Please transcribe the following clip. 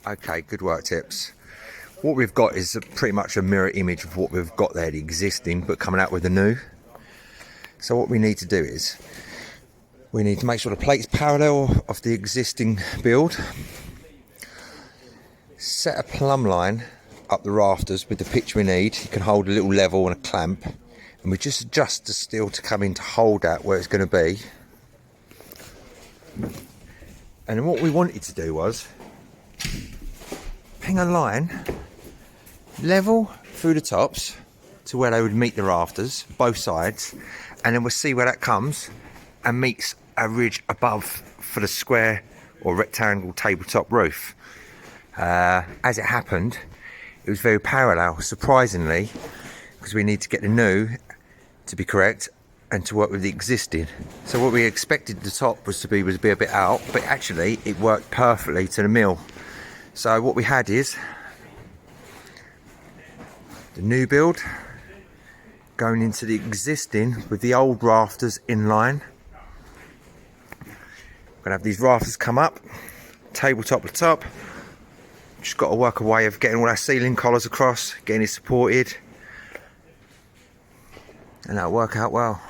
Okay, good work, Tips. What we've got is pretty much a mirror image of what we've got there, the existing, but coming out with the new. So what we need to do is, we need to make sure the plate's parallel of the existing build. Set a plumb line up the rafters with the pitch we need. You can hold a little level and a clamp. And we just adjust the steel to come in to hold that where it's going to be. And then what we wanted to do was hang a line level through the tops to where they would meet the rafters, both sides, and then we'll see where that comes and meets a ridge above for the square or rectangle tabletop roof. As it happened, it was very parallel, surprisingly, because we need to get the new to be correct and to work with the existing. So what we expected the top was to be a bit out, but actually it worked perfectly to the mill. So what we had is the new build going into the existing with the old rafters in line. We're gonna have these rafters come up, tabletop at the top. Just got to work a way of getting all our ceiling collars across, getting it supported, and that'll work out well.